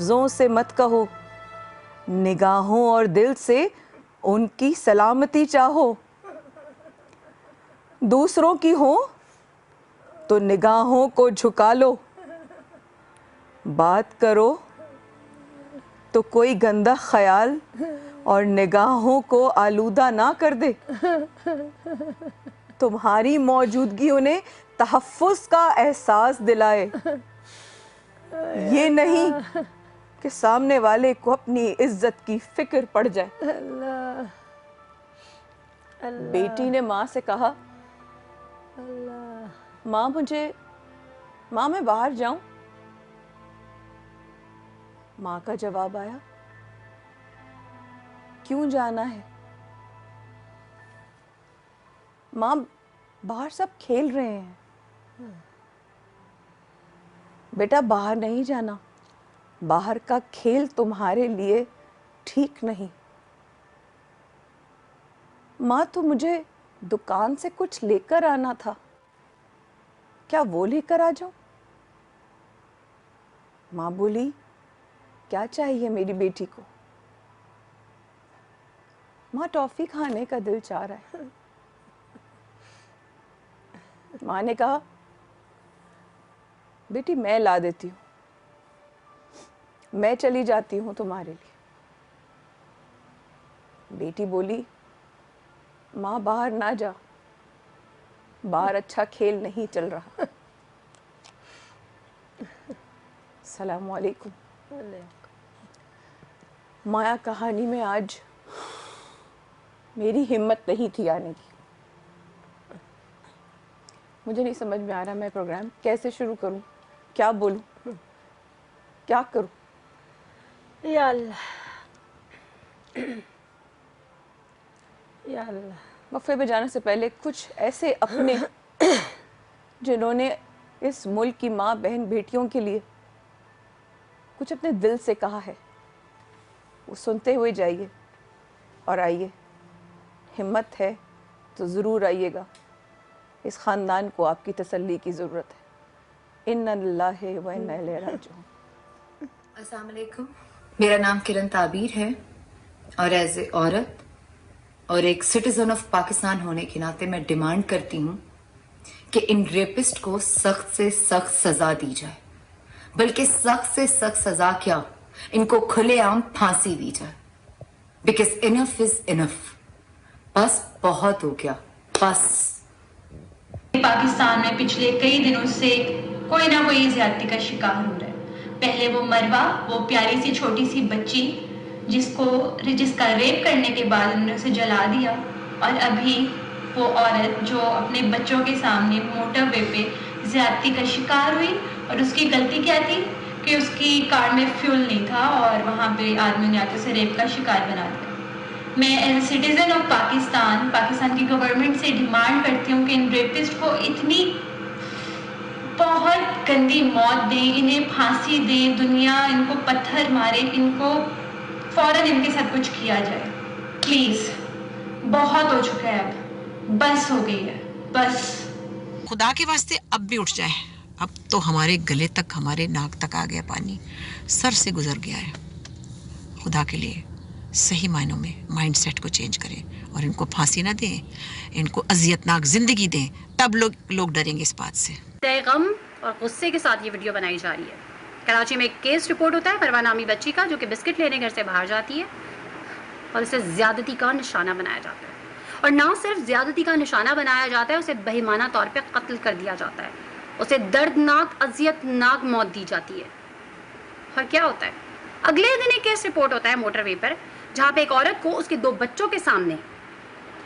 लफ्ज़ों से मत कहो, निगाहों और दिल से उनकी सलामती चाहो। दूसरों की हो तो निगाहों को झुका लो, बात करो तो कोई गंदा ख्याल और निगाहों को आलूदा ना कर दे। तुम्हारी मौजूदगी उन्हें तहफ़्फ़ुज़ का एहसास दिलाए, ये नहीं कि सामने वाले को अपनी इज्जत की फिक्र पड़ जाए। बेटी ने माँ से कहा, माँ मैं बाहर जाऊं? माँ का जवाब आया, क्यों जाना है? माँ बाहर सब खेल रहे हैं। बेटा बाहर नहीं जाना, बाहर का खेल तुम्हारे लिए ठीक नहीं। माँ तो मुझे दुकान से कुछ लेकर आना था, क्या वो लेकर आ जाऊं? माँ बोली, क्या चाहिए मेरी बेटी को? माँ टॉफी खाने का दिल चाह रहा है। माँ ने कहा, बेटी मैं ला देती हूँ, मैं चली जाती हूँ तुम्हारे लिए। बेटी बोली, माँ बाहर ना जा, बाहर अच्छा खेल नहीं चल रहा। अस्सलामु अलैकुम। माया कहानी में आज मेरी हिम्मत नहीं थी आने की। मुझे नहीं समझ में आ रहा मैं प्रोग्राम कैसे शुरू करूं, क्या बोलूं, क्या करूं। या अल्लाह, या अल्लाह। वफ़े पे जाने से पहले कुछ ऐसे अपने जिन्होंने इस मुल्क की माँ बहन बेटियों के लिए कुछ अपने दिल से कहा है, वो सुनते हुए जाइए और आइए। हिम्मत है तो ज़रूर आइएगा, इस ख़ानदान को आपकी तसल्ली की ज़रूरत है। इन्ना लिल्लाहि व इन्ना इलैहि राजिऊन। अस्सलाम वालेकुम, मेरा नाम किरण ताबीर है और एज ए औरत और एक सिटीजन ऑफ पाकिस्तान होने के नाते मैं डिमांड करती हूँ कि इन रेपिस्ट को सख्त से सख्त सजा दी जाए, बल्कि सख्त से सख्त सजा क्या, इनको खुलेआम फांसी दी जाए। बिकॉज इनफ इज इनफ, बस बहुत हो गया, बस। पाकिस्तान में पिछले कई दिनों से कोई ना कोई ज्यादती का शिकार हो रहा है। पहले वो मरवा, वो प्यारी सी छोटी सी बच्ची जिसका रेप करने के बाद उन्होंने उसे जला दिया, और अभी वो औरत जो अपने बच्चों के सामने मोटरवे पे ज्यादती का शिकार हुई। और उसकी गलती क्या थी कि उसकी कार में फ्यूल नहीं था और वहाँ पे आदमी ने आके उसे रेप का शिकार बना दिया। मैं as a citizen of Pakistan की गवर्नमेंट से डिमांड करती हूँ कि इन रेपिस्ट को इतनी बहुत गंदी मौत दें, इन्हें फांसी दें, दुनिया इनको पत्थर मारे, इनको फौरन इनके साथ कुछ किया जाए प्लीज। बहुत हो चुका है, अब बस हो गई है, बस। खुदा के वास्ते अब भी उठ जाए, अब तो हमारे गले तक, हमारे नाक तक आ गया पानी, सर से गुजर गया है। खुदा के लिए सही मायनों में माइंडसेट को चेंज करें और इनको फांसी ना दें, इनको अजियतनाक जिंदगी दें, तब लोग डरेंगे इस बात से। गम और गुस्से के साथ ये वीडियो बनाई जा रही है। कराची में एक केस रिपोर्ट होता है परवा नामी बच्ची का, जो कि बिस्किट लेने घर से बाहर जाती है और उसे ज्यादती का निशाना बनाया जाता है। और ना सिर्फ ज्यादती का निशाना बनाया जाता है, उसे बेईमाना तौर पे कत्ल कर दिया जाता है, उसे दर्दनाक अजियतनाक मौत दी जाती है। और क्या होता है, अगले दिन एक केस रिपोर्ट होता है मोटरवे पर, जहाँ पे एक औरत को उसके 2 बच्चों के सामने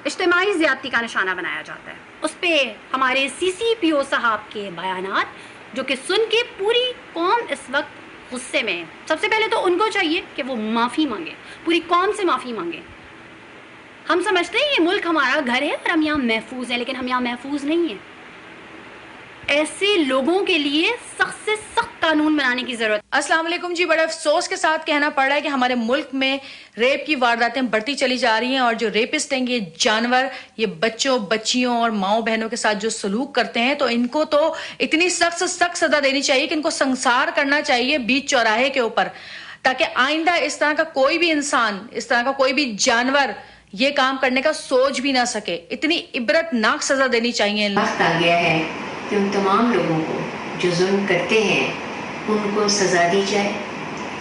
इज्तिमाई ज़्यादती का निशाना बनाया जाता है। उस पर हमारे CCPO साहब के बयानात, जो कि सुन के पूरी कौम इस वक्त गुस्से में है। सबसे पहले तो उनको चाहिए कि वो माफ़ी मांगे, पूरी कौम से माफ़ी मांगे। हम समझते हैं ये मुल्क हमारा घर है और हम यहाँ महफूज हैं, लेकिन हम यहाँ महफूज नहीं हैं। ऐसे लोगों के लिए सख्त से सख्त कानून बनाने की जरूरत। अस्सलाम वालेकुम जी, बड़े अफसोस के साथ कहना पड़ रहा है कि हमारे मुल्क में रेप की वारदातें बढ़ती चली जा रही हैं और जो रेपिस्ट हैं ये जानवर, ये बच्चों बच्चियों और माओ बहनों के साथ जो सलूक करते हैं, तो इनको तो इतनी सख्त से सख्त सजा देनी चाहिए कि इनको संसार करना चाहिए बीच चौराहे के ऊपर। ताकि आइंदा इस तरह का कोई भी इंसान, इस तरह का कोई भी जानवर ये काम करने का सोच भी ना सके। इतनी इबरतनाक सजा देनी चाहिए। वक्त आ गया है कि उन तमाम लोगों को जो जुल्म करते हैं उनको सजा दी जाए,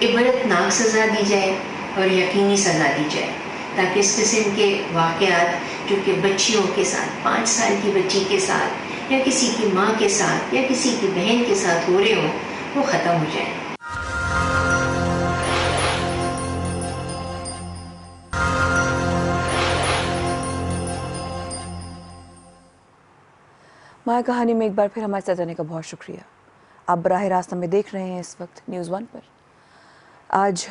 इबरतनाक सजा दी जाए और यकीनी सजा दी जाए, ताकि इस किस्म के वाक़यात जो कि बच्चियों के साथ, 5 साल की बच्ची के साथ या किसी की माँ के साथ या किसी की बहन के साथ हो रहे हों, वो ख़त्म हो जाए। माया कहानी में एक बार फिर हमारे साथ जाने का बहुत शुक्रिया। आप बराह रास्त हमें देख रहे हैं इस वक्त न्यूज़ 1 पर। आज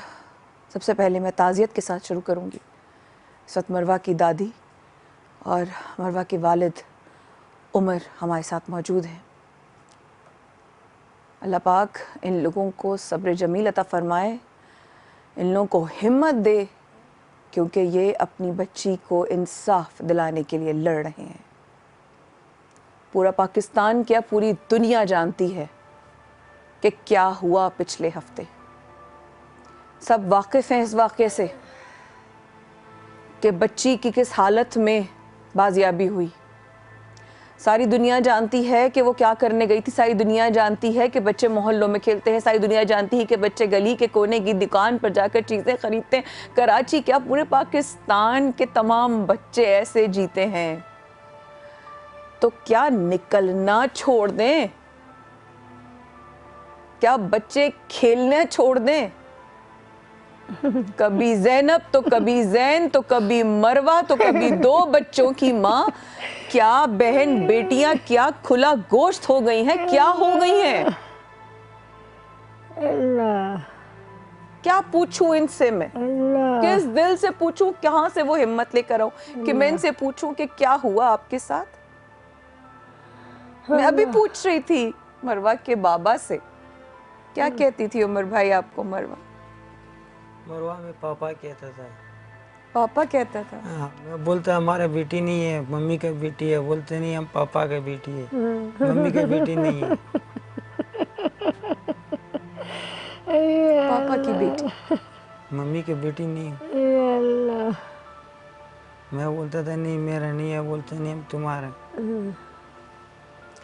सबसे पहले मैं ताज़ियत के साथ शुरू करूंगी। इस वक्त मरवा की दादी और मरवा के वालिद उमर हमारे साथ मौजूद हैं। अल्लाह पाक इन लोगों को सब्र जमील अता फ़रमाए, इन लोगों को हिम्मत दे, क्योंकि ये अपनी बच्ची को इंसाफ दिलाने के लिए लड़ रहे हैं। पूरा पाकिस्तान क्या, पूरी दुनिया जानती है कि क्या हुआ पिछले हफ्ते। सब वाकिफ़ हैं इस वाक़े से कि बच्ची की किस हालत में बाजियाबी हुई। सारी दुनिया जानती है कि वो क्या करने गई थी। सारी दुनिया जानती है कि बच्चे मोहल्लों में खेलते हैं। सारी दुनिया जानती है कि बच्चे गली के कोने की दुकान पर जाकर चीज़ें खरीदते हैं। कराची क्या, पूरे पाकिस्तान के तमाम बच्चे ऐसे जीते हैं। तो क्या निकलना छोड़ दें? क्या बच्चे खेलने छोड़ दें? कभी ज़ैनब तो कभी ज़ैन तो कभी मरवा तो कभी 2 बच्चों की माँ। क्या बहन बेटियां क्या खुला गोश्त हो गई हैं? क्या हो गई हैं? क्या पूछूं इनसे मैं? किस दिल से पूछूं? कहां से वो हिम्मत लेकर आऊं कि मैं इनसे पूछूं कि क्या हुआ आपके साथ? मैं अभी पूछ रही थी मरवा के बाबा से, क्या कहती थी उमर भाई आपको मरवा? मरवा में पापा कहता था। पापा कहता था? हाँ, मैं बोलता हमारा बेटी नहीं है, मम्मी का बेटी है। बोलते नहीं, हम पापा का बेटी है, मम्मी का बेटी नहीं है। पापा की बेटी, मम्मी की बेटी नहीं है। मैं बोलता था नहीं मेरा नहीं है। बोलते नहीं, हम तुम्हारा।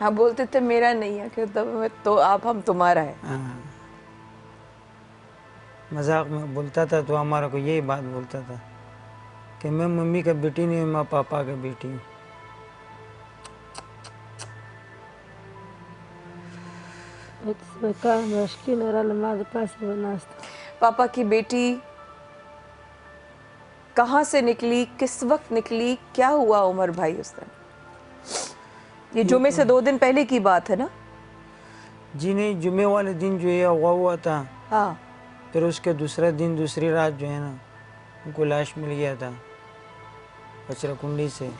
हाँ बोलते थे मेरा नहीं है, तो आप हम तुम्हारा है। हाँ, मजाक में बोलता था तो हमारा को यही बात बोलता था कि मैं मम्मी का बेटी नहीं, मैं पापा का बेटी हूँ। पापा की बेटी कहाँ से निकली, किस वक्त निकली, क्या हुआ उमर भाई उस दिन? ये जुमे से 2 दिन पहले की बात है ना? जी नहीं, जुमे वाले दिन जो है हुआ था। हाँ। फिर उसके दूसरे दिन, दूसरी रात जो है ना, उनको लाश मिल गया था कचरा कुंडी से।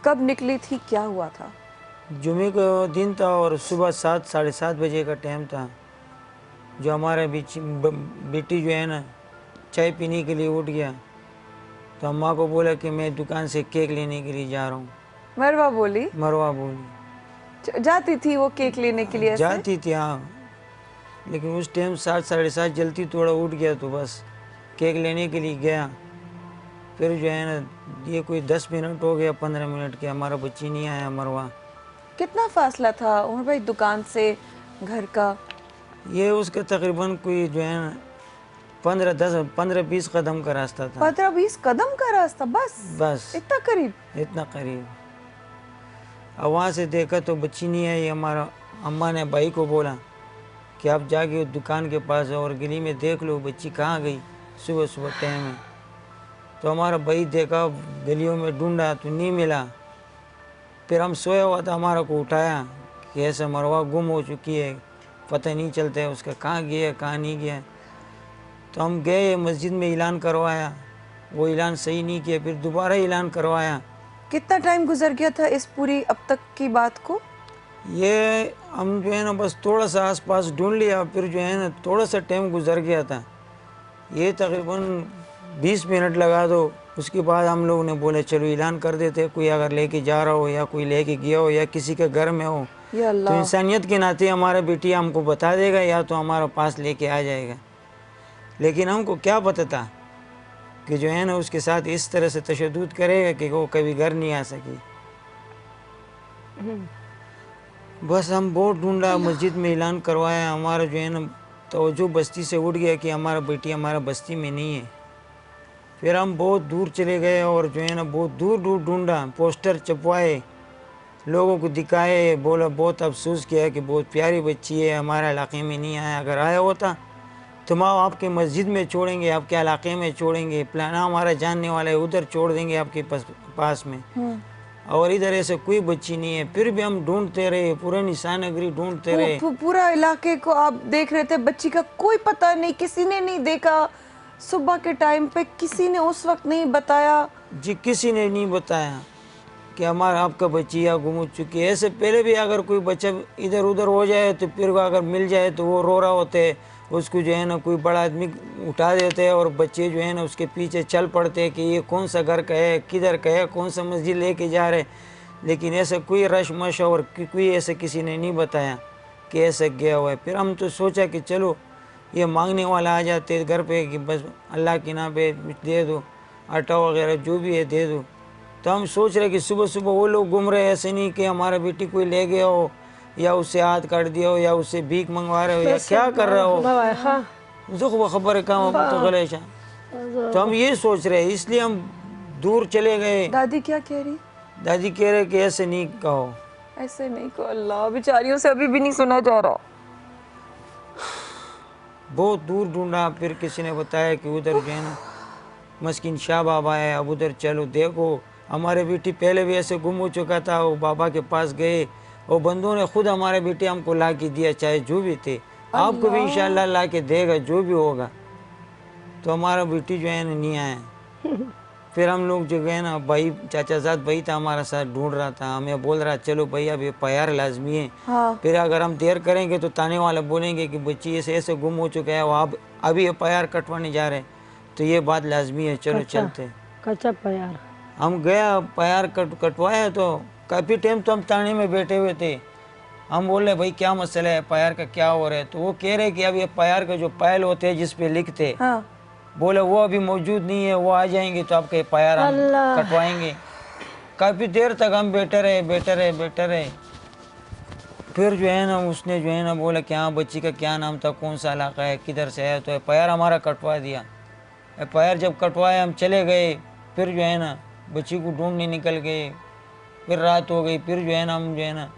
कब निकली थी, क्या हुआ था? जुमे का दिन था और सुबह 7, साढ़े 7 बजे का टाइम था। जो हमारा बेटी जो है ना, चाय पीने के लिए उठ गया तो अम्मा को बोला कि मैं दुकान से केक लेने के लिए जा रहा हूँ। मरवा बोली? मरवा बोली। जाती थी वो केक लेने के लिए ऐसे? जाती थी हाँ, लेकिन उस टाइम 7, साढ़े 7 जल्दी थोड़ा उठ गया तो बस केक लेने के लिए गया। फिर जो है ना, ये कोई 10 मिनट हो गया, 15 मिनट के, हमारा बच्ची नहीं आया मरवा। कितना फासला था उमर भाई दुकान से घर का? ये उसका तकरीबन कोई जो है ना 15-20 कदम का रास्ता था। 15-20 कदम का रास्ता? बस इतना करीब? इतना करीब। अब वहाँ से देखा तो बच्ची नहीं आई। हमारा अम्मा ने भाई को बोला कि आप जाके दुकान के पास और गली में देख लो बच्ची कहाँ गई, सुबह सुबह टाइम है। तो हमारा भाई देखा, गलियों में ढूंढा तो नहीं मिला। फिर हम सोया हुआ था, हमारा को उठाया कि ऐसा मरवा गुम हो चुकी है, पता नहीं चलता है उसका कहाँ गया कहाँ नहीं गया। तो हम गए मस्जिद में, ऐलान करवाया, वो ऐलान सही नहीं किया, फिर दोबारा ऐलान करवाया। कितना टाइम गुजर गया था इस पूरी अब तक की बात को? ये हम जो है ना बस थोड़ा सा आसपास ढूंढ लिया, फिर जो है ना थोड़ा सा टाइम गुजर गया था। ये तकरीबन 20 मिनट लगा दो। उसके बाद हम लोगों ने बोले चलो ऐलान कर देते, कोई अगर लेके जा रहा हो या कोई लेके गया हो या किसी के घर में हो या तो अल्लाह। इंसानियत के नाते हमारा बेटी हमको बता देगा या तो हमारे पास लेके आ जाएगा। लेकिन हमको क्या पता था कि जो है ना उसके साथ इस तरह से तशद्दुद करेगा कि वो कभी घर नहीं आ सकी। बस हम बहुत ढूंढा, मस्जिद में ऐलान करवाया, हमारा जो है ना तवज्जो बस्ती से उठ गया कि हमारा बेटी हमारा बस्ती में नहीं है। फिर हम बहुत दूर चले गए और जो है ना बहुत दूर दूर ढूंढा, पोस्टर छपवाए, लोगों को दिखाए, बोला बहुत अफसोस किया कि बहुत प्यारी बच्ची है, हमारे इलाके में नहीं आया, अगर आया होता तो हम आपके मस्जिद में छोड़ेंगे, आपके इलाके में छोड़ेंगे, प्लाना हमारा जानने वाला है उधर छोड़ देंगे आपके पास में। और इधर ऐसे कोई बच्ची नहीं है। फिर भी हम ढूंढते रहे, पूरे निशान नगरी ढूंढते रहे। पूरा इलाके को आप देख रहे थे, बच्ची का कोई पता नहीं, किसी ने नहीं देखा। सुबह के टाइम पे किसी ने उस वक्त नहीं बताया जी, किसी ने नहीं बताया कि हमारा आपका बच्ची या गुम चुकी है। ऐसे पहले भी अगर कोई बच्चा इधर उधर हो जाए तो फिर अगर मिल जाए तो वो रो रहा होते है, उसको जो है ना कोई बड़ा आदमी उठा देते हैं और बच्चे जो है ना उसके पीछे चल पड़ते हैं कि ये कौन सा घर का है, किधर का है, कौन सा मस्जिद लेके जा रहे। लेकिन ऐसा कोई रश और कोई ऐसे किसी ने नहीं बताया कि ऐसा गया हुआ है। फिर हम तो सोचा कि चलो ये मांगने वाला आ जाते घर पे कि बस अल्लाह के नाम पे दे दो, आटा वगैरह जो भी है दे दो। तो हम सोच रहे कि सुबह सुबह वो लोग घूम रहे, ऐसे नहीं कि हमारा बेटी कोई ले गया हो या उससे हाथ काट दिया हो या उससे भीख मंगवा रहे हो या क्या कर रहा हो, दुख व खबर काम तो गलेशा। तो हम ये सोच रहे, इसलिए हम दूर चले गए। दादी क्या कह रही? दादी कह रहे कि ऐसे नहीं कहो, ऐसे नहीं कहो, अल्लाह, बेचारियों से अभी भी नहीं सुना जा रहा। बहुत दूर ढूंढा, फिर किसी ने बताया कि उधर जो है ना मस्किन शाह बाबा है, अब उधर चलो देखो। हमारे बेटी पहले भी ऐसे गुम हो चुका था, वो बाबा के पास गए, वो बंदों ने खुद हमारे बेटे हमको ला के दिया, चाहे जो भी थे, आपको भी इंशाल्लाह ला के देगा जो भी होगा। तो हमारा बेटी जो है ना नहीं आया। फिर हम लोग जो गए ना, भाई चाचाजाद भाई था हमारा साथ ढूंढ रहा था, हमें बोल रहा चलो भाई अब ये प्यार लाजमी है। हाँ। फिर अगर हम देर करेंगे तो ताने वाले बोलेंगे कि बच्ची ऐसे ऐसे गुम हो चुका है, वो आप अभी ये प्यार कटवाने जा रहे हैं, तो ये बात लाजमी है, चलो चलते। कच्चा प्यार हम गया, प्यार कटवाया। तो काफ़ी टाइम तो हम ताने में बैठे हुए थे। हम बोल रहे भाई क्या मसला है, प्यार का क्या हो रहा है। तो वो कह रहे कि अब ये प्यार का जो पायल होते हैं जिस पे लिखते, हाँ। बोले वो अभी मौजूद नहीं है, वो आ जाएंगे तो आपके प्यार हम कटवाएंगे। काफ़ी देर तक हम बैठे रहे। फिर जो है ना उसने जो है ना बोला कि हाँ बच्ची का क्या नाम था, कौन सा इलाका है, किधर से है, तो प्यार हमारा कटवा दिया। प्यार जब कटवाया हम चले गए, फिर जो है ना बच्ची को ढूंढने निकल गए। फिर रात हो गई, फिर जो है ना हम जो है ना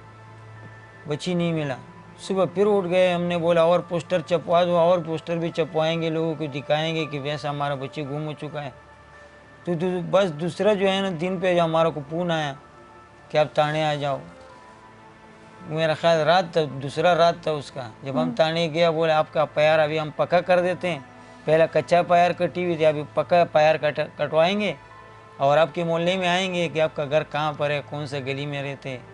बच्ची नहीं मिला। सुबह फिर उठ गए, हमने बोला और पोस्टर छपवा दो, और पोस्टर भी छपवाएंगे, लोगों को दिखाएंगे कि वैसा हमारा बच्ची गुम हो चुका है। तो बस दूसरा जो है ना दिन पे हमारा को फोन आया कि आप थाने आ जाओ। मेरा ख्याल रात था, दूसरा रात था उसका। जब हम थाने गया, बोले आपका प्यार अभी हम पक्का कर देते हैं, पहला कच्चा प्यार कटी हुई थी, अभी पक्का प्यार कटवाएंगे और आपके मोहल्ले में आएंगे कि आपका घर कहाँ पर है, कौन सा गली में रहते हैं।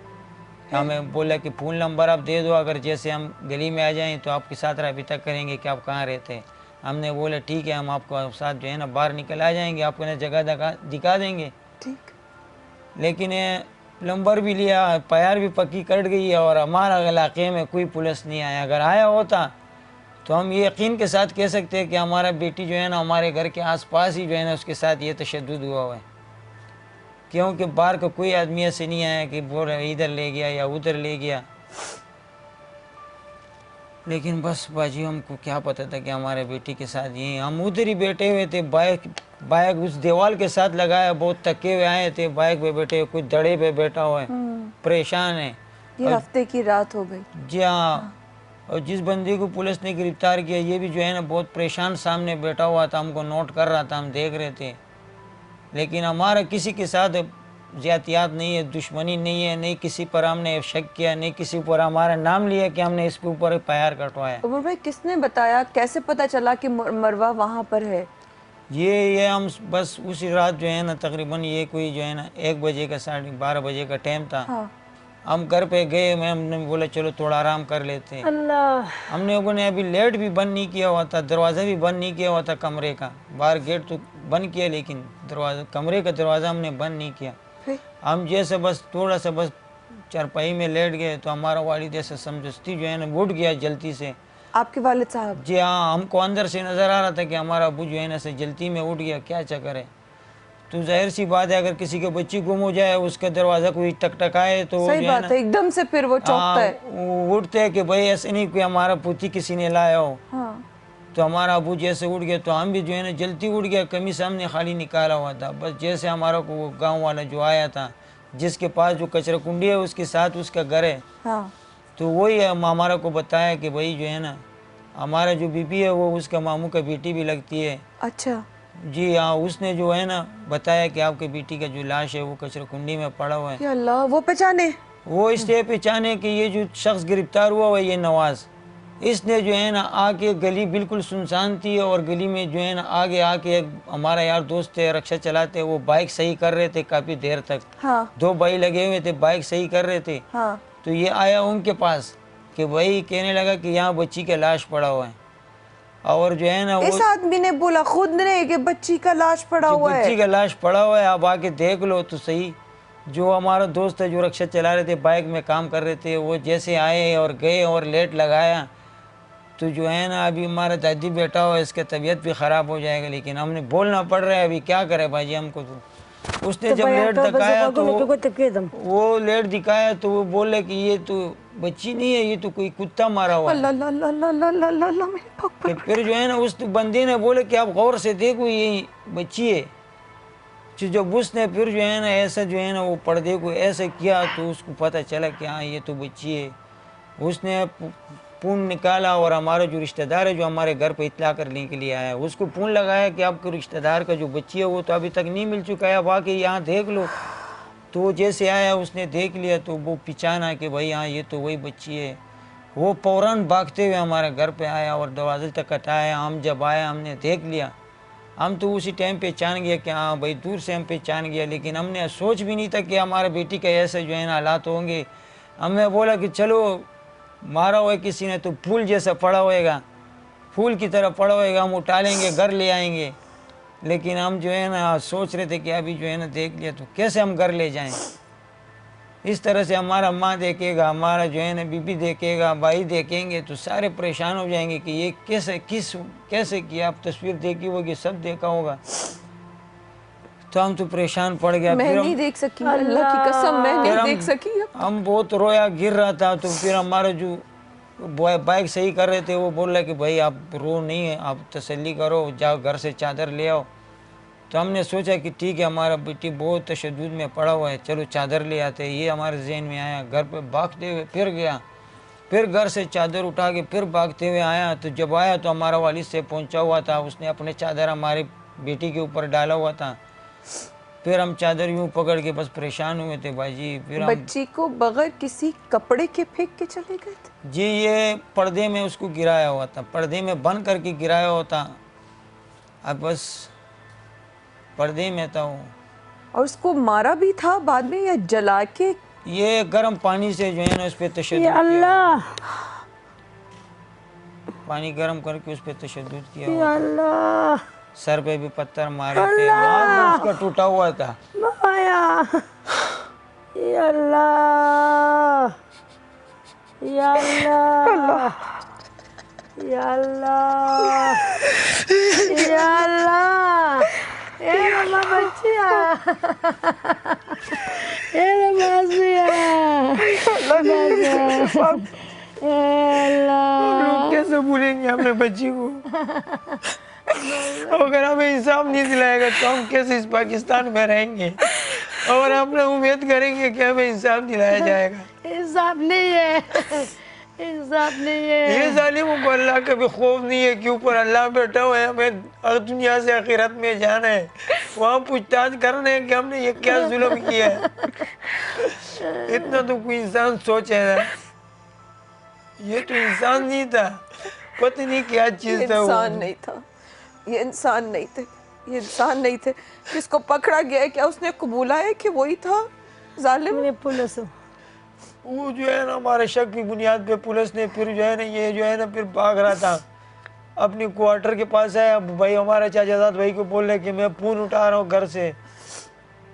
हमें बोला कि फ़ोन नंबर आप दे दो, अगर जैसे हम गली में आ जाएं तो आपके साथ रब्ता करेंगे कि आप कहाँ रहते हैं। हमने बोला ठीक है, हम आपको साथ जो है ना बाहर निकल आ जाएंगे, आपको ना जगह दिखा देंगे। ठीक। लेकिन नंबर भी लिया, प्यार भी पक्की कट गई है और हमारा इलाके में कोई पुलिस नहीं आया। अगर आया होता तो हम ये यकीन के साथ कह सकते हैं कि हमारा बेटी जो है ना हमारे घर के आसपास ही जो है ना उसके साथ ये तशद्दुद हुआ है, क्योंकि बाहर का कोई आदमी ऐसे नहीं आया कि बोल इधर ले गया या उधर ले गया। लेकिन बस बाजी हमको क्या पता था कि हमारे बेटी के साथ ये, हम उधर ही बैठे हुए थे, बाइक उस दीवार के साथ लगाया, बहुत थके हुए आए थे, बाइक पे बैठे, कुछ दड़े पे बैठा हुआ है, परेशान है। ये हफ्ते की रात हो गई। जी हाँ। और जिस बंदे को पुलिस ने गिरफ्तार किया, ये भी जो है ना बहुत परेशान सामने बैठा हुआ था, हमको नोट कर रहा था, हम देख रहे थे। लेकिन हमारा किसी के साथ ज़्यादतियात नहीं है, दुश्मनी नहीं है, नहीं किसी पर हमने शक किया, नहीं किसी पर हमारा नाम लिया कि हमने इसके ऊपर प्यार कटवाया। उमर भाई किसने बताया, कैसे पता चला कि मरवा वहाँ पर है? ये हम बस उसी रात जो है ना तकरीबन ये कोई जो है ना 1 बजे का 12:30 बजे का टाइम था। हाँ। हम घर पे गए, हमने बोला चलो थोड़ा आराम कर लेते हैं। हमने लोगों ने अभी लाइट भी बंद नहीं किया हुआ था, दरवाज़ा भी बंद नहीं किया हुआ था कमरे का, बाहर गेट तो बंद किया लेकिन दरवाज़ा, कमरे का दरवाज़ा हमने बंद नहीं किया। हम जैसे बस थोड़ा सा बस चारपाई में लेट गए तो हमारा वालिद ऐसे समझती जो है ना उठ गया जल्दी से। आपके वालिद साहब? जी हाँ, हमको अंदर से नज़र आ रहा था कि हमारा अबू जो है ना से जल्दी में उठ गया, क्या चक्कर है। तो जाहिर सी बात है अगर किसी के बच्ची गुम हो जाए, उसका दरवाज़ा कोई टकटकाए तो सही जो है बात है, एकदम से फिर वो चौंकता है। वो उठते हैं कि भाई ऐसे नहीं कोई हमारा पुती किसी ने लाया हो। हाँ। तो हमारा अबू जैसे उठ गया तो हम भी जो है ना जल्दी उठ गया, कमीज हमने खाली निकाला हुआ था। बस जैसे हमारा को वो गाँव वाला जो आया था जिसके पास जो कचरा कुंडी है उसके साथ उसका घर है, हाँ। तो वही हमारा को बताया कि भाई जो है ना हमारा जो बीबी है वो उसका मामू का बेटी भी लगती है। अच्छा। जी हाँ, उसने जो है ना बताया कि आपके बेटी का जो लाश है वो कचरा कुंडी में पड़ा हुआ है। या अल्लाह, वो पहचाने? वो इसलिए पहचाने कि ये जो शख्स गिरफ्तार हुआ है ये नवाज, इसने जो है ना आके गली बिल्कुल सुनसान थी और गली में जो है ना आगे आके एक हमारा यार दोस्त थे रक्षा चलाते, वो बाइक सही कर रहे थे काफ़ी देर तक। हाँ। 2 भाई लगे हुए थे, बाइक सही कर रहे थे। हाँ। तो ये आया उनके पास कि भाई कहने लगा कि यहाँ बच्ची का लाश पड़ा हुआ है। और जो है ना वो इस आदमी ने बोला खुद ने कि बच्ची का लाश पड़ा हुआ है। बच्ची का लाश पड़ा हुआ है, आप आके देख लो तो सही। जो हमारा दोस्त है जो रक्षा चला रहे थे, बाइक में काम कर रहे थे, वो जैसे आए और गए और लेट लगाया तो जो है ना अभी हमारा दादी बेटा हो इसका तबीयत भी ख़राब हो जाएगा, लेकिन हमने बोलना पड़ रहा है, अभी क्या करें भाजी हमको। तो उसने जब लेट दिखाया तो वो लेट दिखाया तो वो बोले कि ये तो बच्ची नहीं है, ये तो कोई कुत्ता मारा हुआ है। फिर जो है ना उस बंदे ने बोले कि आप गौर से देखो ये बच्ची है। तो जब उसने फिर जो है ना ऐसा जो है ना वो पर्दे को ऐसे किया तो उसको पता चला कि हाँ ये तो बच्ची है। उसने फ़ोन निकाला और हमारा जो रिश्तेदार है जो हमारे घर पे इत्तला करने के लिए आया उसको फ़ोन लगाया कि आपके रिश्तेदार का जो बच्ची है वो तो अभी तक नहीं मिल चुका है, अब आके यहाँ देख लो। तो वो जैसे आया उसने देख लिया तो वो पहचाना कि भाई हाँ ये तो वही बच्ची है। वो फ़ौरन भागते हुए हमारे घर पे आया और दरवाजे तक हटाया। हम जब आया हमने देख लिया, हम तो उसी टाइम पहचान गया कि हाँ भाई दूर से हम पहचान गया, लेकिन हमने सोच भी नहीं था कि हमारे बेटी का ऐसे जो है ना हालात होंगे। हमने बोला कि चलो मारा हुआ किसी ने तो फूल जैसा पड़ा होएगा, फूल की तरह पड़ा होएगा, हम उठा लेंगे घर ले आएंगे। लेकिन हम जो है ना सोच रहे थे कि अभी जो है ना देख लिया तो कैसे हम घर ले जाएं। इस तरह से हमारा माँ देखेगा, हमारा जो है ना बीबी देखेगा, भाई देखेंगे तो सारे परेशान हो जाएंगे कि ये कैसे किया। आप तस्वीर देखी होगी, सब देखा होगा। तो हम तो परेशान पड़ गया। मैं नहीं देख सकी, अल्लाह की कसम मैं नहीं देख सकी। हम बहुत रोया, गिर रहा था। तो फिर हमारा जो बाइक सही कर रहे थे वो बोल रहे कि भाई आप रो नहीं है, आप तसल्ली करो, जाओ घर से चादर ले आओ। तो हमने सोचा कि ठीक है हमारा बेटी बहुत तशद्दुद में पड़ा हुआ है, चलो चादर ले आते। ये हमारे जहन में आया, घर पे भागते हुए फिर गया, फिर घर से चादर उठा के फिर भागते हुए आया। तो जब आया तो हमारा वालिद से पहुंचा हुआ था, उसने अपने चादर हमारी बेटी के ऊपर डाला हुआ था। फिर हम चादर यूं पकड़ के बस परेशान हुए थे भाईजी। फिर बच्ची को बगैर किसी कपड़े के फेंक के चले गए थे? जी ये पर्दे में उसको गिराया हुआ था, पर्दे में बंद करके गिराया हुआ था। अब बस पर्दे में था वो। और उसको मारा भी था बाद में या जला के? ये गर्म पानी से जो है ना उस पर तशद्दुद या अल्लाह, पानी गर्म करके उस पर तशद्दुद किया या अल्लाह, सर पे भी पत्थर मारे थे, हाथ उसका टूटा हुआ था। माया, या अल्लाह, या अल्लाह, या अल्लाह, या अल्लाह, ए मम्मा बच्चिया, ए बाजिया, लोग कैसे भूलेंगे अपने बच्ची को। अगर हमें इंसाफ नहीं दिलाएगा तो हम कैसे इस पाकिस्तान में रहेंगे और हम उम्मीद करेंगे कि हमें इंसाफ दिलाया जाएगा। इंसाफ नहीं है, इंसाफ नहीं है। ये जालिमों को अल्लाह का भी खौफ नहीं है कि ऊपर अल्लाह बैठा हुआ है, हमें दुनिया से आखिरत में जाना है, वहाँ पूछताछ करना है कि हमने ये क्या जुल्म किया है। इतना तो कोई इंसान सोचे ना, ये तो इंसान नहीं था, पता नहीं क्या चीज था। इंसान नहीं था, ये इंसान नहीं थे, ये इंसान नहीं थे जिसको पकड़ा गया है। क्या उसने कबूला है कि वही था जालिम? पुलिस वो जो है ना हमारे शक की बुनियाद पे पुलिस ने फिर जो है ना ये जो है ना फिर भाग रहा था अपनी क्वार्टर के पास आया। भाई हमारा चाचाजाद भाई को बोल रहे कि मैं फोन उठा रहा हूँ घर से,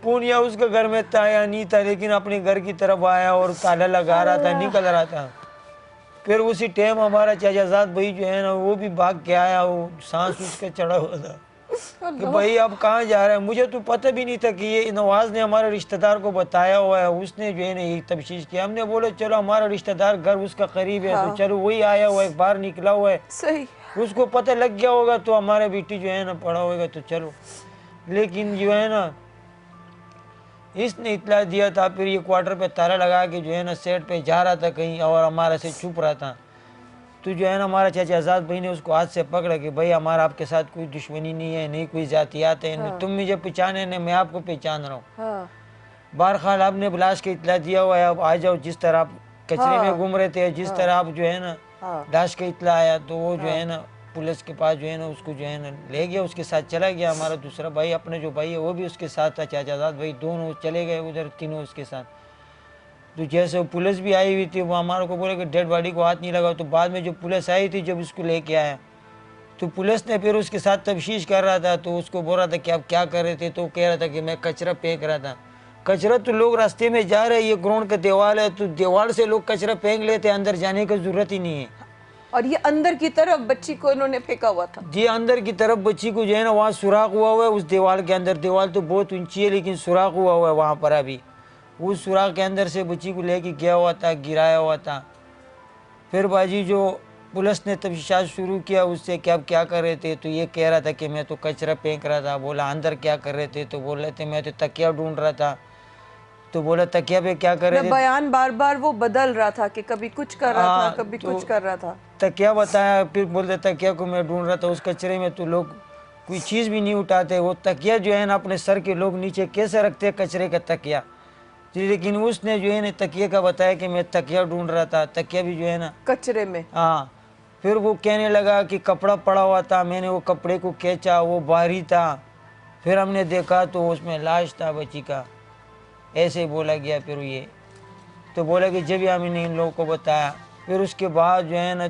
फोन या उसका घर में था या नहीं था, लेकिन अपने घर की तरफ आया और ताला लगा रहा था, निकल रहा था। फिर उसी टाइम हमारा चाचाजाद भाई जो है ना वो भी भाग के आया, वो सांस उसका चढ़ा हुआ था कि भाई अब कहाँ जा रहा है। मुझे तो पता भी नहीं था कि ये नवाज ने हमारे रिश्तेदार को बताया हुआ है, उसने जो है ना ये तफ्तीश किया। हमने बोले चलो हमारा रिश्तेदार घर उसका करीब है, तो चलो वही आया हुआ है, बाहर निकला हुआ है, सही, उसको पता लग गया होगा तो हमारा बेटी जो है ना पड़ा होगा तो चलो। लेकिन जो है ना इसने इतला दिया था, फिर ये क्वार्टर पे ताला लगा के जो है ना सेट पे जा रहा था कहीं और हमारा से छुप रहा था। तो जो है ना हमारा चाचा आजाद भाई ने उसको हाथ से पकड़ा कि भाई हमारा आपके साथ कोई दुश्मनी नहीं है, नहीं कोई जातियात है, हाँ। तुम मुझे पहचाने नहीं, मैं आपको पहचान रहा हूँ। हाँ। बारखाल आपने लाश के इतला दिया हुआ है, अब आ जाओ। जिस तरह आप कचरे में घूम रहे थे, जिस तरह आप जो है ना लाश का इतला आया तो वो जो है ना पुलिस के पास जो है ना उसको जो है ना ले गया, उसके साथ चला गया। हमारा दूसरा भाई, अपने जो भाई है वो भी उसके साथ था, चाचा आजाद भाई, दोनों चले गए उधर, तीनों उसके साथ। तो जैसे पुलिस भी आई हुई थी, वो हमारे को बोले कि डेड बॉडी को हाथ नहीं लगाओ। तो बाद में जो पुलिस आई थी, जब उसको लेके आया तो पुलिस ने फिर उसके साथ तफ्तीश कर रहा था, तो उसको बोल रहा था कि आप क्या कर रहे थे, तो कह रहा था कि मैं कचरा फेंक रहा था। कचरा तो लोग रास्ते में जा रहे हैं, ये ग्राउंड का दीवार है, तो दीवार से लोग कचरा फेंक लेते, अंदर जाने की जरूरत ही नहीं है। और ये अंदर की तरफ बच्ची को इन्होंने फेंका हुआ था जी, अंदर की तरफ बच्ची को जो है ना वहाँ सुराख हुआ हुआ है उस दीवार के अंदर। दीवार तो बहुत ऊंची है लेकिन सुराख हुआ हुआ है वहाँ पर। अभी उस सुराख के अंदर से बच्ची को लेके गया हुआ था, गिराया हुआ था। फिर बाजी जो पुलिस ने तफ्तीश शुरू किया उससे कि आप क्या कर रहे थे, तो ये कह रहा था कि मैं तो कचरा फेंक रहा था। बोला अंदर क्या कर रहे थे, तो बोल रहे थे मैं तो तकिया ढूंढ रहा था। तो बोला तकिया पे क्या कर रहे थे, बयान बार बार वो बदल रहा था कि कभी कुछ कर रहा था, कभी कुछ कर रहा था। तकिया बताया, फिर बोलते तकिया को मैं ढूंढ रहा था। उस कचरे में तो लोग कोई चीज़ भी नहीं उठाते। वो तकिया जो है ना अपने सर के लोग नीचे कैसे रखते हैं कचरे का तकिया। लेकिन उसने जो है ना तकिया का बताया कि मैं तकिया ढूंढ रहा था, तकिया भी जो है ना कचरे में। हाँ। फिर वो कहने लगा कि कपड़ा पड़ा हुआ था, मैंने वो कपड़े को खींचा, वो बाहरी था। फिर हमने देखा तो उसमें लाश था बच्ची का, ऐसे बोला गया। फिर ये तो बोला कि जब हमने इन लोगों को बताया, फिर उसके बाद जो है ना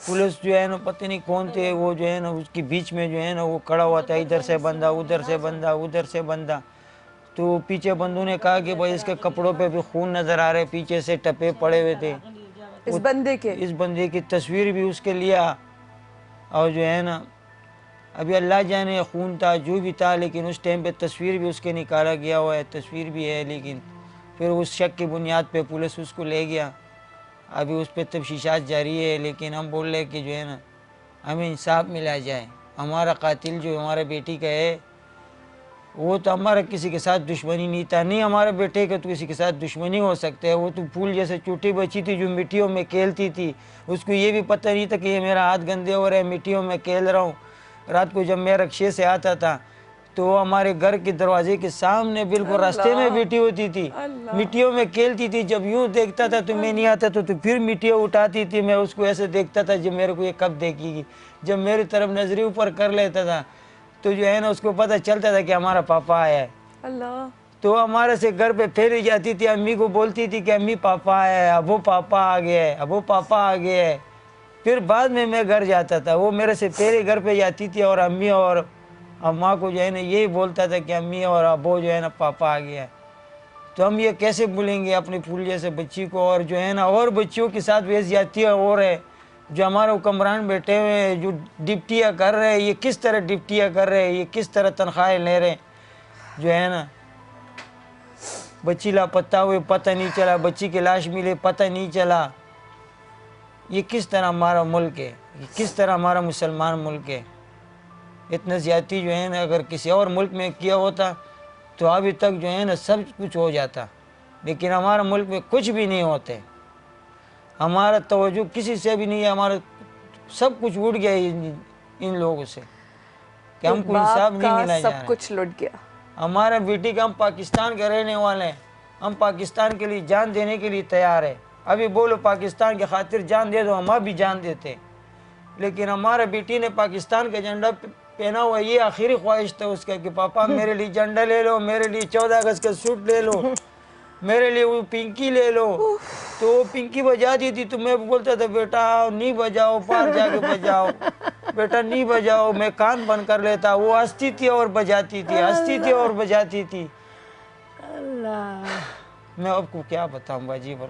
पुलिस जो है ना पता नहीं कौन थे, वो जो है ना उसके बीच में जो है ना वो खड़ा हुआ था, इधर से बंदा, उधर से बंदा, उधर से बंदा। तो पीछे बंदों ने कहा कि भाई इसके कपड़ों पे भी खून नज़र आ रहे, पीछे से टपे पड़े हुए थे इस बंदे की तस्वीर भी उसके लिया। और जो है ना अभी अल्लाह जाने खून था जो भी था, लेकिन उस टाइम पे तस्वीर भी उसके निकाला गया हुआ है, तस्वीर भी है। लेकिन फिर उस शक की बुनियाद पे पुलिस उसको ले गया, अभी उस पर तफ्तीशात जारी है। लेकिन हम बोल रहे कि जो है ना हमें इंसाफ मिला जाए। हमारा कातिल जो हमारे बेटी का है वो तो हमारा किसी के साथ दुश्मनी नहीं था, नहीं हमारे बेटे का तो किसी के साथ दुश्मनी हो सकता है। वो तो फूल जैसे छोटी बच्ची थी जो मिट्टियों में खेलती थी, उसको ये भी पता नहीं था कि ये मेरा हाथ गंदे हो रहे हैं, मिट्टियों में खेल रहा हूँ। रात को जब मैं रिक्शे से आता था तो वो हमारे घर के दरवाजे के सामने बिल्कुल रास्ते में बैठी होती थी, मिट्टियों में खेलती थी। जब यूं देखता था तो मैं नहीं आता तो फिर मिट्टियाँ उठाती थी। मैं उसको ऐसे देखता था जब मेरे को ये कब देखेगी। जब मेरी तरफ नजरें ऊपर कर लेता था तो जो है ना उसको पता चलता था कि हमारा पापा आया है। अल्लाह। तो हमारे से घर पे फैली जाती थी, अम्मी को बोलती थी कि अम्मी पापा आया है, अब वो पापा आ गया है, अब वो पापा आ गया है। फिर बाद में मैं घर जाता था, वो मेरे से पहले घर पे जाती थी और अम्मी और अम्मा को जो है ना यही बोलता था कि अम्मी और अब्बू जो है ना पापा आ गया है। तो हम ये कैसे भूलेंगे अपनी फूल जैसे बच्ची को। और जो है ना और बच्चियों के साथ वैसी जाती है और है जो हमारे हुक्मरान बैठे हुए हैं जो डिप्टियाँ कर रहे हैं, ये किस तरह डिप्टियाँ कर रहे हैं, ये किस तरह तनख्वाहें ले रहे हैं। जो है ना बच्ची लापता हुए पता नहीं चला, बच्ची की लाश मिले पता नहीं चला। ये किस तरह हमारा मुल्क है, ये किस तरह हमारा मुसलमान मुल्क है। इतना ज़्यादती जो है ना अगर किसी और मुल्क में किया होता तो अभी तक जो है ना सब कुछ हो जाता, लेकिन हमारा मुल्क में कुछ भी नहीं होते। हमारा तवज्जो किसी से भी नहीं है, हमारा सब कुछ उड़ गया इन लोगों से कि हमको इंसाफ नहीं मिला जा रहा है। सब कुछ लुट गया। हमारा बेटी का, हम पाकिस्तान के रहने वाले हैं, हम पाकिस्तान के लिए जान देने के लिए तैयार है। अभी बोलो पाकिस्तान की खातिर जान दे दो, हम भी जान देते। लेकिन हमारा बेटी ने पाकिस्तान का झंडा पहना हुआ, ये आखिरी ख्वाहिश था उसका कि पापा मेरे लिए झंडा ले लो, मेरे लिए 14 अगस्त का सूट ले लो, मेरे लिए वो पिंकी ले लो। तो वो पिंकी बजा दी थी तो मैं बोलता था बेटा नहीं बजाओ, पार जाके बजाओ, बेटा नहीं बजाओ। मैं कान बंद कर लेता, वो हंसती थी और बजाती थी, हंसती थी और बजाती थी। मैं आपको क्या बताऊं बाजी, पर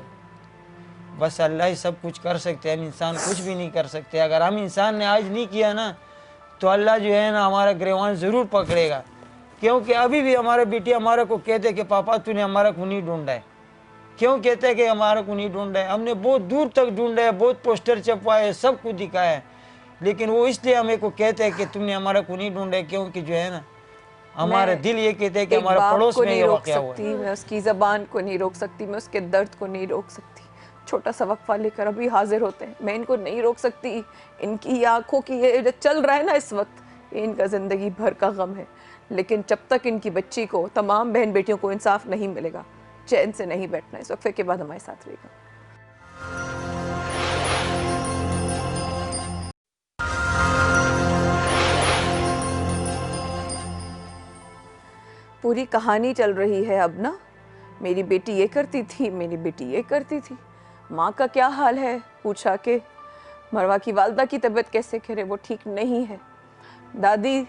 बस अल्लाह ही सब कुछ कर सकते हैं, हम इंसान कुछ भी नहीं कर सकते। अगर हम इंसान ने आज नहीं किया ना तो अल्लाह जो है ना हमारा गिरवान ज़रूर पकड़ेगा। क्योंकि अभी भी हमारे बेटी हमारे को कहते हैं कि पापा तूने हमारा को नहीं ढूंढा है। क्यों कहते हैं कि हमारा को नहीं ढूंढा है? हमने बहुत दूर तक ढूंढा है, बहुत पोस्टर छपवाए, सब कुछ दिखाया है, लेकिन वो इसलिए हमें को कहते हैं कि तुमने हमारा को नहीं ढूंढा है, क्योंकि जो है ना हमारा दिल ये कहते हैं कि एक हमारे बाप पड़ोस को में नहीं ये रोक वाक़या हुआ है। सकती, मैं उसकी ज़बान को नहीं रोक सकती, मैं उसके दर्द को नहीं रोक सकती। छोटा सा वक्फा लेकर अभी हाजिर होते हैं। मैं इनको नहीं रोक सकती। इनकी आंखों की ये जो चल रहा है ना इस वक्त, ये इनका ज़िंदगी भर का गम है। लेकिन जब तक इनकी बच्ची को, तमाम बहन बेटियों को इंसाफ नहीं मिलेगा, चैन से नहीं बैठना। इस वक्फे के बाद हमारे साथ रहेगा। पूरी कहानी चल रही है अब ना। मेरी बेटी ये करती थी, मेरी बेटी ये करती थी। माँ का क्या हाल है पूछा कि मरवा की वालदा की तबीयत कैसे, कह रहे वो ठीक नहीं है। दादी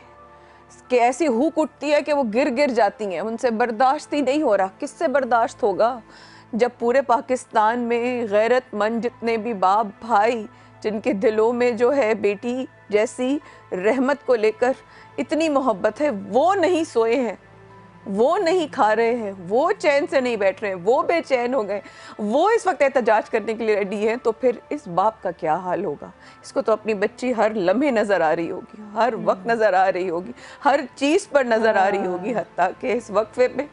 के ऐसी हुक उठती है कि वो गिर गिर जाती हैं, उनसे बर्दाश्त ही नहीं हो रहा। किससे बर्दाश्त होगा जब पूरे पाकिस्तान में गैरतमंद जितने भी बाप भाई, जिनके दिलों में जो है बेटी जैसी रहमत को लेकर इतनी मोहब्बत है, वो नहीं सोए हैं, वो नहीं खा रहे हैं, वो चैन से नहीं बैठ रहे हैं, वो बेचैन हो गए, वो इस वक्त एहतजाज करने के लिए रेडी हैं, तो फिर इस बाप का क्या हाल होगा? इसको तो अपनी बच्ची हर लम्हे नज़र आ रही होगी, हर वक्त नज़र आ रही होगी, हर चीज़ पर नज़र आ रही होगी। हत्ता कि इस वक्फे में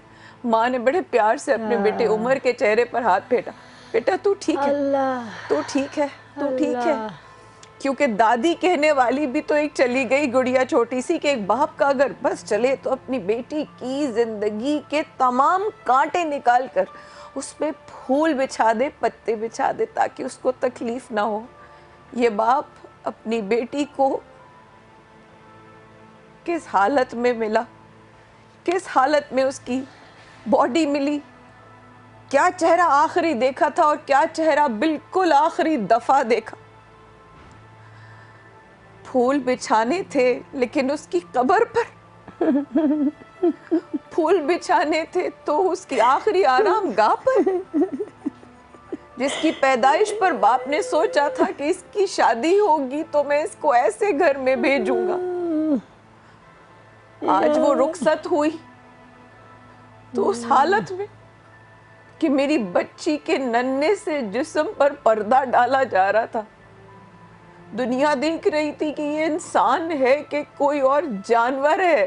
माँ ने बड़े प्यार से अपने बेटे उमर के चेहरे पर हाथ फेरा, बेटा तू ठीक है, तू ठीक है, तू ठीक है। क्योंकि दादी कहने वाली भी तो एक चली गई गुड़िया छोटी सी, कि एक बाप का अगर बस चले तो अपनी बेटी की जिंदगी के तमाम कांटे निकाल कर उस पे फूल बिछा दे, पत्ते बिछा दे, ताकि उसको तकलीफ ना हो। ये बाप अपनी बेटी को किस हालत में मिला, किस हालत में उसकी बॉडी मिली, क्या चेहरा आखिरी देखा था और क्या चेहरा बिल्कुल आखिरी दफा देखा। फूल बिछाने थे लेकिन उसकी कब्र पर फूल बिछाने थे तो उसकी आखिरी आरामगाह पर, जिसकी पैदाइश पर बाप ने सोचा था कि इसकी शादी होगी तो मैं इसको ऐसे घर में भेजूंगा। आज वो रुखसत हुई तो उस हालत में कि मेरी बच्ची के नन्हे से जिस्म पर पर्दा डाला जा रहा था। दुनिया देख रही थी कि ये इंसान है कि कोई और जानवर है।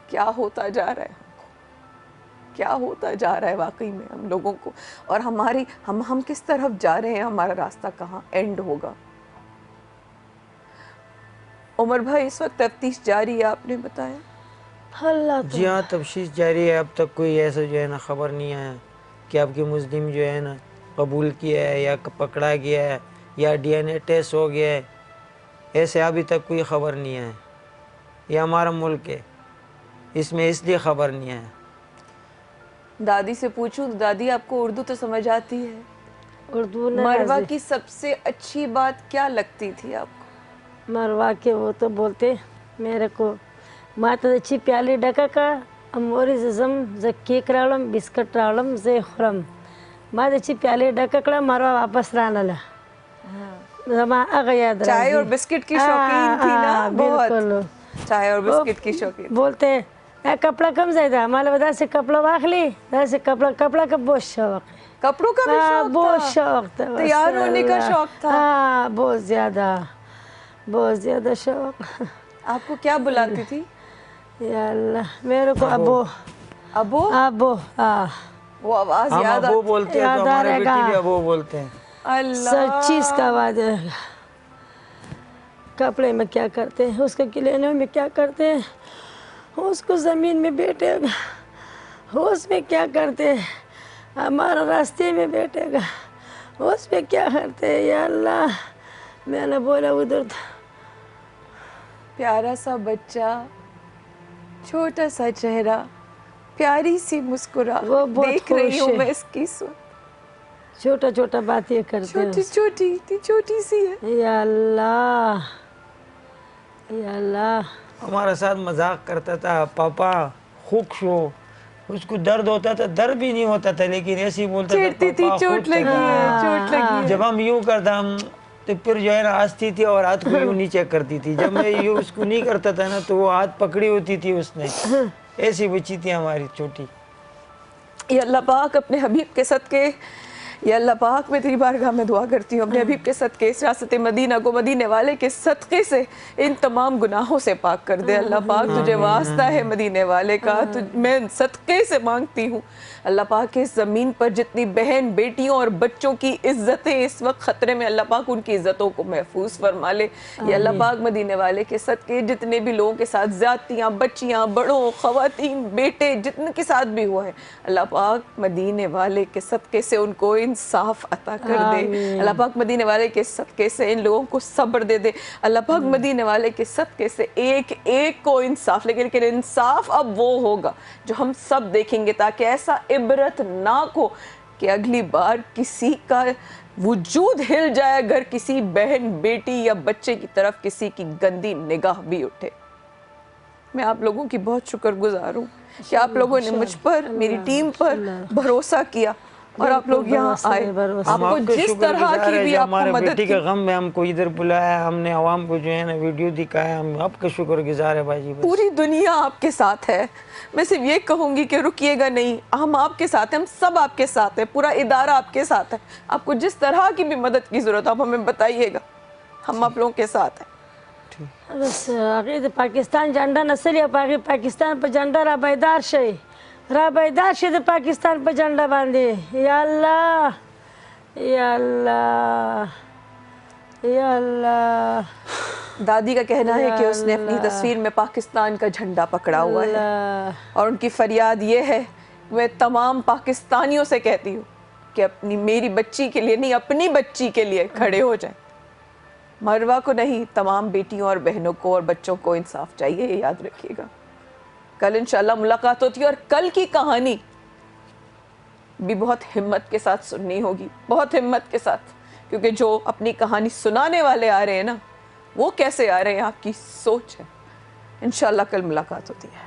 क्या होता जा रहा है हमको, क्या होता जा रहा है वाकई में हम लोगों को, और हमारी हम किस तरफ जा रहे हैं, हमारा रास्ता कहाँ एंड होगा। उमर भाई इस वक्त तफ्तीश जारी है, आपने बताया। जी हाँ, तफ्तीश जारी है। अब तक कोई ऐसा जो है ना खबर नहीं आया कि आपकी मुस्लिम जो है ना कबूल किया है या पकड़ा गया है या DNA टेस्ट हो गया है, ऐसे अभी तक कोई खबर नहीं है। ये हमारा मुल्क है, इसमें इसलिए खबर नहीं है। दादी से पूछूं, दादी आपको उर्दू तो समझ आती है? उर्दू मरवा की सबसे अच्छी बात क्या लगती थी आपको? मरवा के वो तो बोलते मेरे को मात अच्छी प्याली डका का अमोरी जम जक्की करालम बिस्कट रालम जे खुरम मात अच्छी प्याली डका कड़ा मरवा वापस रानला। चाय और बिस्किट की शौकीन थी ना बहुत, चाय और बिस्किट की शौकीन। बोलते कपड़ा कम जाएगा हमारे वजह से कपड़ा वाखली, से कपड़ा का बहुत शौक, कपड़ों का भी शौक बहुत शौक था, तैयार होने का शौक था। हाँ बहुत ज्यादा शौक। आपको क्या बुलाती थी? या अल्लाह, मेरे को अबो अबो अबो। वो आवाज हम याद अबो बोलते हैं, तो हमारे बेटी भी अबो बोलते हैं। अल्लाह, सब चीज का आवाज है। कपड़े में क्या करते हैं, उसके खिलौने में क्या करते हैं, उसको ज़मीन में बैठेगा, उसमें क्या करते हैं, हमारा रास्ते में बैठेगा, उस पे क्या करते हैं। या अल्लाह, मैंने बोला उधर प्यारा सा बच्चा, छोटा सा चेहरा, प्यारी सी मुस्कुरा, वो बहुत देख रही हूँ खुश है। मैं इसकी छोटा छोटा बातें करते हैं। छोटी सी है। या अल्लाह, या अल्लाह। हमारे साथ मजाक करता था, पापा खुश हो, उसको दर्द होता था, दर्द भी नहीं होता था, लेकिन ऐसे ही बोलता था चिढ़ती थी, पापा चोट खुद लगी करना। है, चोट लगी है। जब हम यूं करता हम तो फिर जो है ना हंसती थी और हाथ को यूं नीचे करती थी। जब मैं यूं उसको नहीं करता था ना तो वो हाथ पकड़ी होती थी उसने। ऐसी बच्ची थी हमारी छोटी। या अल्लाह पाक अपने हबीब के सदके, या अल्लाह पाक मैं तेरी बारगाह में दुआ करती हूँ अपने हबीब के सदके, इस रासत मदीना को मदीने वाले के सदके से इन तमाम गुनाहों से पाक कर दे। अल्लाह पाक तुझे वास्ता है मदीने वाले का, मैं सदके से मांगती हूँ अल्लाह पाक इस ज़मीन पर जितनी बहन बेटियों और बच्चों की इज़्ज़तें इस वक्त ख़तरे में, अल्लाह पाक उनकी इज़्ज़तों को महफूज फरमा ले। या अल्लाह पाक मदीने वाले के सदके जितने भी लोगों के साथ ज़्यादतियाँ, बच्चियाँ, बड़ों, ख़वातीन, बेटे जितने के साथ भी हुआ है, अल्लाह पाक मदीने वाले के सदके से उनको इंसाफ अता कर दे। अल्लाह पाक मदीने वाले के सदके से इन लोगों को सब्र दे दे। अल्लाह पाक मदीने वाले के सदके से एक एक को इंसाफ, लेकिन इंसाफ अब वो होगा जो हम सब देखेंगे, ताकि ऐसा इबरतनाक हो कि अगली बार किसी का वजूद हिल जाए अगर किसी बहन, बेटी या बच्चे की तरफ किसी की गंदी निगाह भी उठे। मैं आप लोगों की बहुत शुक्रगुजार हूँ कि आप लोगों ने मुझ पर, मेरी टीम पर भरोसा किया और आप लोग यहाँ आए। आपको जिस तरह की भी आपको हमारे मदद बेटी की, के गम में हमको इधर बुलाया, हमने आवाम को जो है ना वीडियो दिखाया, हम आपके शुक्रगुजार है भाई। पूरी दुनिया आपके साथ है। मैं सिर्फ ये कहूँगी कि रुकिएगा नहीं, हम आपके साथ हैं, हम सब आपके साथ हैं, पूरा इदारा आपके साथ है। आपको जिस तरह की भी मदद की ज़रूरत आप हमें बताइएगा, हम आप लोगों के साथ हैं। बस आगे पाकिस्तान झंडा नस्ल या पाकिस्तान पर झंडा रा बेदार शे, रा बेदार शे तो पाकिस्तान पर झंडा बांधे। या अल्लाह, या अल्लाह, या अल्लाह। दादी का कहना है कि उसने अपनी तस्वीर में पाकिस्तान का झंडा पकड़ा हुआ है और उनकी फरियाद ये है, मैं तमाम पाकिस्तानियों से कहती हूँ कि अपनी, मेरी बच्ची के लिए नहीं, अपनी बच्ची के लिए खड़े हो जाएं। मरवा को नहीं, तमाम बेटियों और बहनों को और बच्चों को इंसाफ चाहिए, ये याद रखिएगा। कल इंशाल्लाह मुलाकात होती है और कल की कहानी भी बहुत हिम्मत के साथ सुननी होगी, बहुत हिम्मत के साथ, क्योंकि जो अपनी कहानी सुनाने वाले आ रहे हैं ना, वो कैसे आ रहे हैं आपकी सोच है। इंशाल्लाह कल मुलाकात होती है।